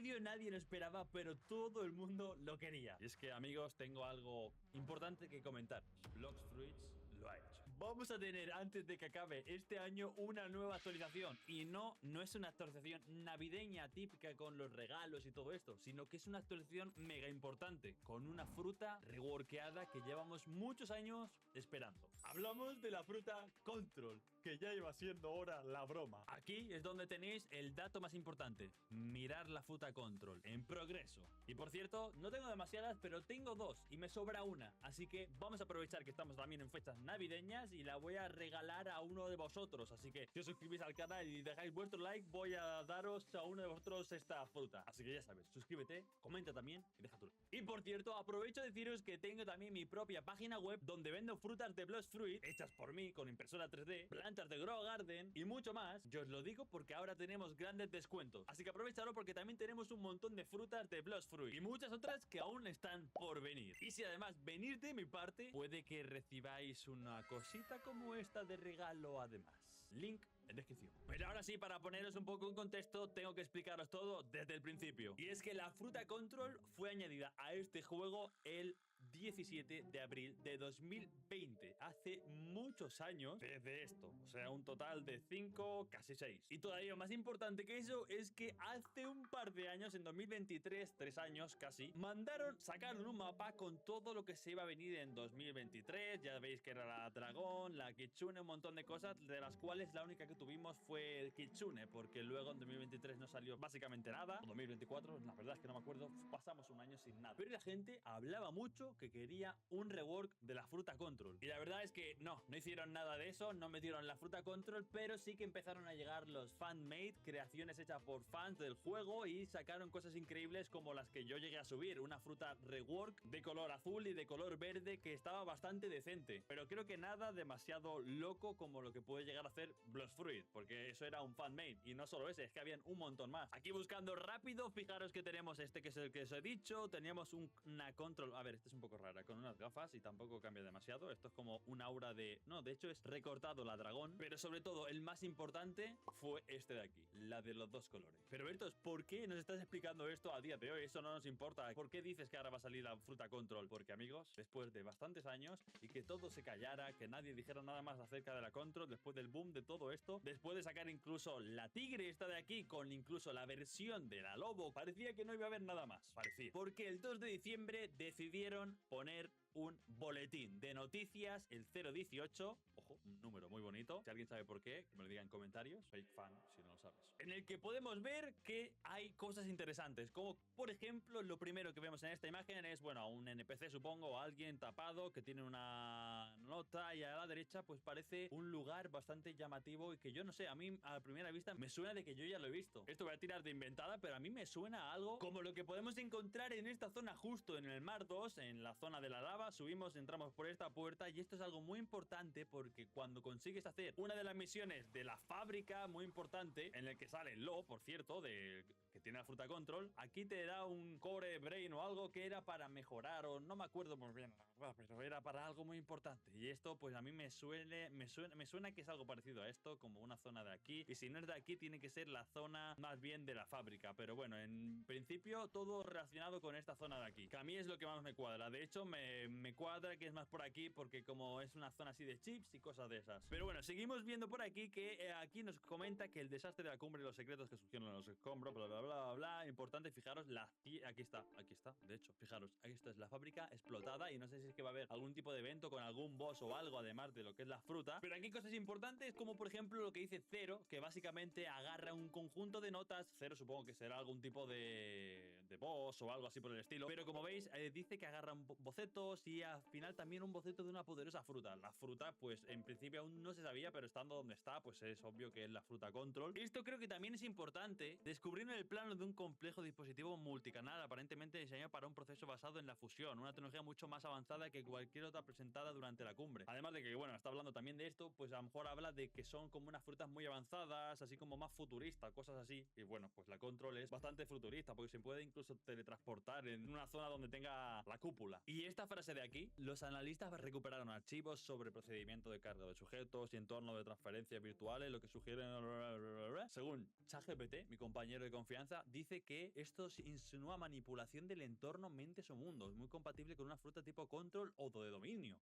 vídeo nadie lo esperaba, pero todo el mundo lo quería. Y es que, amigos, tengo algo importante que comentar. Blox Fruits lo ha hecho. Vamos a tener, antes de que acabe este año, una nueva actualización. Y no es una actualización navideña típica con los regalos y todo esto, sino que es una actualización mega importante, con una fruta reworkeada que llevamos muchos años esperando. Hablamos de la fruta Control, que ya iba siendo hora la broma. Aquí es donde tenéis el dato más importante. Mirar la fruta Control en progreso. Y por cierto, no tengo demasiadas, pero tengo dos y me sobra una. Así que vamos a aprovechar que estamos también en fechas navideñas y la voy a regalar a uno de vosotros. Así que si os suscribís al canal y dejáis vuestro like, voy a daros a uno de vosotros esta fruta. Así que ya sabes, suscríbete, comenta también y deja tu like. Y por cierto, aprovecho de deciros que tengo también mi propia página web donde vendo frutas de Blox Fruit hechas por mí con impresora 3D, plantas de Grow Garden y mucho más. Yo os lo digo porque ahora tenemos grandes descuentos. Así que aprovechadlo porque también tenemos un montón de frutas de Blox Fruit y muchas otras que aún están por venir. Y si además venís de mi parte, puede que recibáis una cosita como esta de regalo además. Link en descripción. Pero ahora sí, para poneros un poco en contexto, tengo que explicaros todo desde el principio. Y es que la fruta Control fue añadida a este juego el 17 de abril de 2020, hace muchos años desde esto, o sea, un total de 5, casi 6. Y todavía más importante que eso es que hace un par de años, en 2023, 3 años casi, sacaron un mapa con todo lo que se iba a venir en 2023. Ya veis que era la dragón, la kitsune, un montón de cosas, de las cuales la única que tuvimos fue el kitsune, porque luego en 2023 no salió básicamente nada. O 2024, la verdad es que no me acuerdo, pasamos un año sin nada. Pero la gente hablaba mucho que quería un rework de la fruta Control. Y la verdad es que no hicieron nada de eso, no metieron la fruta Control, pero sí que empezaron a llegar los fan-made, creaciones hechas por fans del juego, y sacaron cosas increíbles como las que yo llegué a subir, una fruta rework de color azul y de color verde que estaba bastante decente, pero creo que nada demasiado loco como lo que puede llegar a hacer Blox Fruit, porque eso era un fan-made, y no solo ese, es que habían un montón más. Aquí buscando rápido, fijaros que tenemos este que es el que os he dicho, teníamos una Control, a ver, este es un poco rara, con unas gafas y tampoco cambia demasiado. Esto es como un aura de... No, de hecho es recortado la dragón. Pero sobre todo, el más importante fue este de aquí, la de los dos colores. Pero Bertos, ¿por qué nos estás explicando esto a día de hoy? Eso no nos importa. ¿Por qué dices que ahora va a salir la fruta Control? Porque, amigos, después de bastantes años y que todo se callara, que nadie dijera nada más acerca de la Control, después del boom de todo esto, después de sacar incluso la tigre esta de aquí, con incluso la versión de la lobo, parecía que no iba a haber nada más. Parecía. Porque el 2 de diciembre decidieron poner un boletín de noticias, el 018, ojo, un número muy bonito, si alguien sabe por qué, que me lo diga en comentarios, fake fan si no lo sabes, en el que podemos ver que hay cosas interesantes, como por ejemplo, lo primero que vemos en esta imagen es, bueno, a un NPC supongo, o alguien tapado que tiene una nota, y a la derecha pues parece un lugar bastante llamativo y que yo no sé, a mí a primera vista me suena de que yo ya lo he visto. Esto voy a tirar de inventada, pero a mí me suena a algo como lo que podemos encontrar en esta zona justo en el Mar 2, en la zona de la lava. Subimos, entramos por esta puerta, y esto es algo muy importante porque cuando consigues hacer una de las misiones de la fábrica, muy importante, en el que sale Lo, por cierto, que tiene la fruta Control, aquí te da un core brain o algo que era para mejorar, o no me acuerdo muy bien, la verdad, pero era para algo muy importante. Y esto pues a mí me suena que es algo parecido a esto, como una zona de aquí, y si no es de aquí tiene que ser la zona más bien de la fábrica, pero bueno, en principio todo relacionado con esta zona de aquí, que a mí es lo que más me cuadra. De hecho me cuadra que es más por aquí, porque como es una zona así de chips y cosas de esas. Pero bueno, seguimos viendo por aquí que aquí nos comenta que el desastre de la cumbre y los secretos que surgieron en los escombros, bla bla bla bla bla. Importante, fijaros, aquí está, de hecho, fijaros, aquí está, es la fábrica explotada, y no sé si es que va a haber algún tipo de evento con algún boss o algo, además de lo que es la fruta. Pero aquí hay cosas importantes, como por ejemplo lo que dice Zero, que básicamente agarra un conjunto de notas. Zero supongo que será algún tipo de boss o algo así por el estilo, pero como veis, dice que agarra bocetos y al final también un boceto de una poderosa fruta. La fruta, pues en principio aún no se sabía, pero estando donde está, pues es obvio que es la fruta Control. Esto creo que también es importante, descubrir en el plano de un complejo dispositivo multicanal, aparentemente diseñado para un proceso basado en la fusión, una tecnología mucho más avanzada que cualquier otra presentada durante la cumbre. Además de que, bueno, está hablando también de esto, pues a lo mejor habla de que son como unas frutas muy avanzadas, así como más futuristas, cosas así. Y bueno, pues la Control es bastante futurista, porque se puede incluso teletransportar en una zona donde tenga la cúpula. Y esta frase de aquí, los analistas recuperaron archivos sobre el procedimiento de cargado de sujetos y entornos de transferencias virtuales, lo que sugiere... Según ChatGPT, mi compañero de confianza, dice que esto insinúa manipulación del entorno, mentes o mundos, muy compatible con una fruta tipo control o de dominio.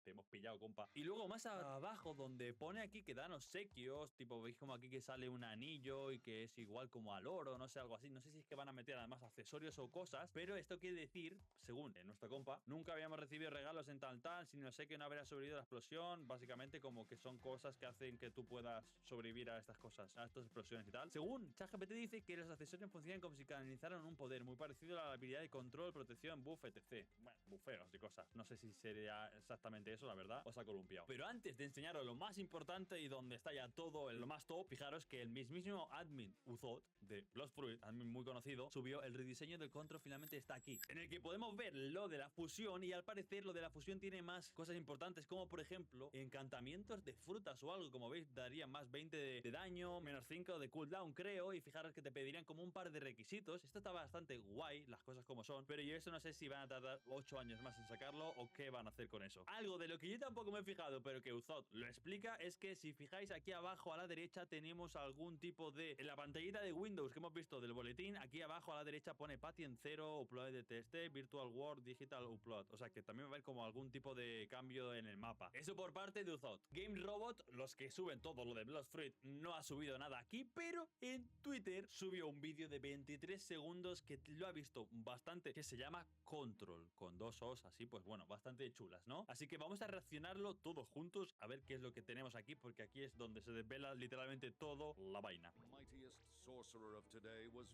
Te hemos pillado, compa. Y luego más abajo, donde pone aquí que dan obsequios, tipo, veis como aquí que sale un anillo y que es igual como al oro, no sé, algo así. No sé si es que van a meter además accesorios o cosas, pero esto quiere decir, según nuestra compa, nunca habíamos recibido regalos en tal, sin no sé que no habría sobrevivido a la explosión. Básicamente como que son cosas que hacen que tú puedas sobrevivir a estas cosas, a estas explosiones y tal. Según ChatGPT dice que los accesorios funcionan como si canalizaran un poder muy parecido a la habilidad de control, protección, buff, etc. Bueno, bufeos y cosas. No sé si sería exactamente eso, la verdad. Os ha columpiado. Pero antes de enseñaros lo más importante y donde está ya todo lo más top, fijaros que el mismísimo admin Uzot de Lost Fruit, admin muy conocido, subió el rediseño del control, finalmente está aquí, en el que podemos ver lo de la fusión, y al parecer lo de la fusión tiene más cosas importantes, como por ejemplo encantamientos de frutas o algo. Como veis, daría más 20 de daño, menos 5 de cooldown, creo, y fijaros que te pedirían como un par de requisitos. Esto está bastante guay, las cosas como son, pero yo eso no sé si van a tardar 8 años más en sacarlo o qué van a hacer con eso. Algo de lo que yo tampoco me he fijado, pero que Uzot lo explica, es que si fijáis aquí abajo a la derecha tenemos algún tipo de... En la pantallita de Windows que hemos visto del boletín, aquí abajo a la derecha pone Patient 0, Upload de TST, Virtual World, Digital Upload. O sea que también va a haber como algún tipo de cambio en el mapa. Eso por parte de Uzot. Game Robot, los que suben todo lo de Lost Fruit, no ha subido nada aquí, pero en Twitter subió un vídeo de 23 segundos que lo ha visto bastante, que se llama Control, con dos O's así, pues bueno, bastante chulas, ¿no? Así que vamos a reaccionarlo todos juntos a ver qué es lo que tenemos aquí, porque aquí es donde se desvela literalmente todo la vaina.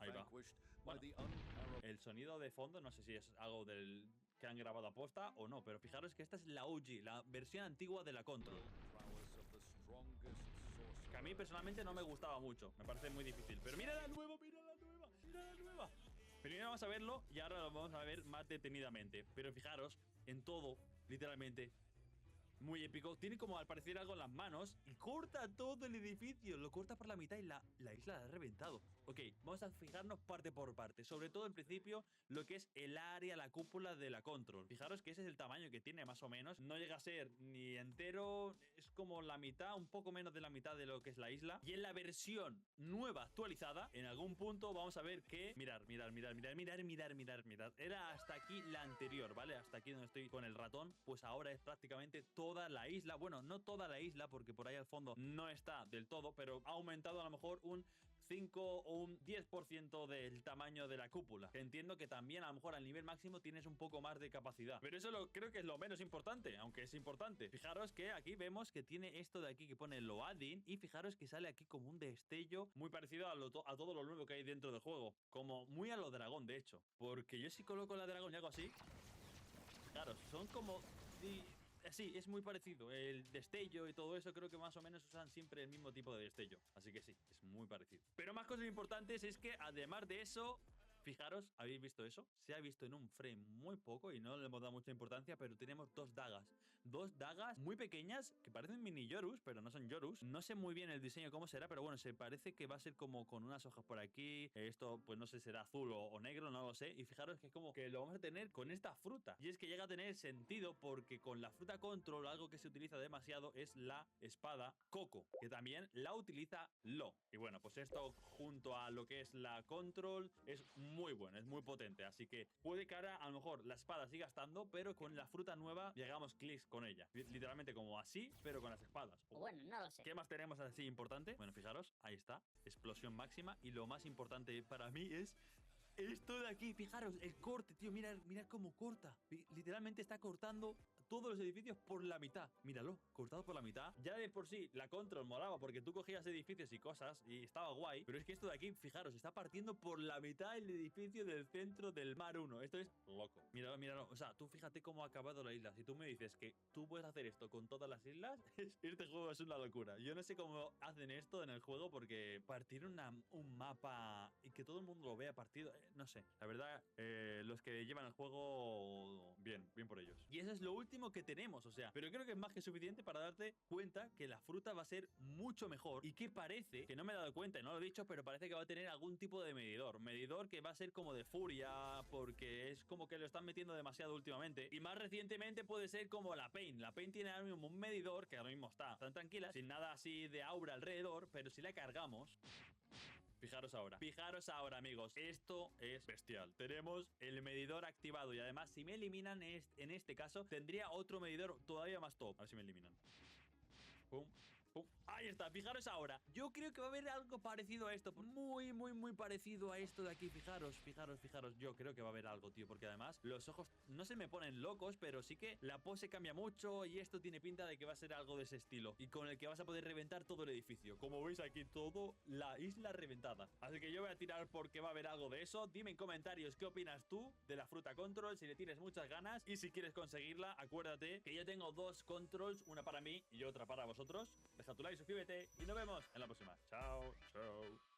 Ahí va. Bueno, el sonido de fondo no sé si es algo del que han grabado a posta o no, pero fijaros que esta es la OG, la versión antigua de la Control, que a mí personalmente no me gustaba mucho, me parece muy difícil. Pero mira la nueva, mira la nueva, mira la nueva. Primero vamos a verlo y ahora lo vamos a ver más detenidamente. Pero fijaros en todo, literalmente, muy épico. Tiene como al parecer algo en las manos y corta todo el edificio. Lo corta por la mitad y la isla la ha reventado. Ok, vamos a fijarnos parte por parte. Sobre todo en principio lo que es el área, la cúpula de la Control. Fijaros que ese es el tamaño que tiene más o menos. No llega a ser ni entero, es como la mitad, un poco menos de la mitad de lo que es la isla. Y en la versión nueva actualizada, en algún punto vamos a ver que... Mirar. Era hasta aquí la anterior, ¿vale? Hasta aquí donde estoy con el ratón. Pues ahora es prácticamente toda la isla. Bueno, no toda la isla, porque por ahí al fondo no está del todo, pero ha aumentado a lo mejor un 5 o un 10% del tamaño de la cúpula. Entiendo que también a lo mejor al nivel máximo tienes un poco más de capacidad, pero eso creo que es lo menos importante, aunque es importante. Fijaros que aquí vemos que tiene esto de aquí que pone Loading, y fijaros que sale aquí como un destello muy parecido a todo lo nuevo que hay dentro del juego, como muy a lo dragón, de hecho, porque yo si coloco la dragón y hago así, fijaros, son como... Sí, es muy parecido. El destello y todo eso creo que más o menos usan siempre el mismo tipo de destello. Así que sí, es muy parecido. Pero más cosas importantes es que además de eso... Fijaros, ¿habéis visto eso? Se ha visto en un frame muy poco y no le hemos dado mucha importancia, pero tenemos dos dagas. Dos dagas muy pequeñas que parecen mini Yorus, pero no son Yorus. No sé muy bien el diseño cómo será, pero bueno, se parece que va a ser como con unas hojas por aquí. Esto, pues no sé, será azul o negro, no lo sé. Y fijaros que es como que lo vamos a tener con esta fruta. Y es que llega a tener sentido porque con la fruta Control algo que se utiliza demasiado es la espada Coco, que también la utiliza Lo. Y bueno, pues esto junto a lo que es la Control es muy bueno, es muy potente. Así que puede que ahora a lo mejor la espada siga estando, pero con la fruta nueva llegamos clics con ella. Literalmente como así, pero con las espadas. Bueno, no lo sé. ¿Qué más tenemos así importante? Bueno, fijaros, ahí está, explosión máxima. Y lo más importante para mí es esto de aquí. Fijaros, el corte, tío, mirad cómo corta. Literalmente está cortando todos los edificios por la mitad. Míralo, cortado por la mitad. Ya de por sí la Control molaba porque tú cogías edificios y cosas y estaba guay. Pero es que esto de aquí, fijaros, está partiendo por la mitad el edificio del centro del Mar 1. Esto es loco. Míralo. O sea, tú fíjate cómo ha acabado la isla. Si tú me dices que tú puedes hacer esto con todas las islas, este juego es una locura. Yo no sé cómo hacen esto en el juego, porque partir un mapa y que todo el mundo lo vea partido, no sé. La verdad, los que llevan el juego, bien por ellos. Y eso es lo último mínimo que tenemos, o sea, pero creo que es más que suficiente para darte cuenta que la fruta va a ser mucho mejor y que parece, que no me he dado cuenta y no lo he dicho, pero parece que va a tener algún tipo de medidor que va a ser como de furia, porque es como que lo están metiendo demasiado últimamente, y más recientemente puede ser como la Pain tiene ahora mismo un medidor que ahora mismo está tan tranquila, sin nada así de aura alrededor, pero si la cargamos... Fijaros ahora, amigos. Esto es bestial. Tenemos el medidor activado y además si me eliminan en este caso tendría otro medidor todavía más top. A ver si me eliminan. Pum, pum. Ahí está, fijaros ahora. Yo creo que va a haber algo parecido a esto. Muy parecido a esto de aquí. Fijaros. Yo creo que va a haber algo, tío. Porque además los ojos no se me ponen locos, pero sí que la pose cambia mucho y esto tiene pinta de que va a ser algo de ese estilo. Y con el que vas a poder reventar todo el edificio. Como veis aquí, todo la isla reventada. Así que yo voy a tirar porque va a haber algo de eso. Dime en comentarios qué opinas tú de la fruta control, si le tienes muchas ganas. Y si quieres conseguirla, acuérdate que yo tengo dos controls, una para mí y otra para vosotros. Deja tu like, suscríbete y nos vemos en la próxima. Chao, chao.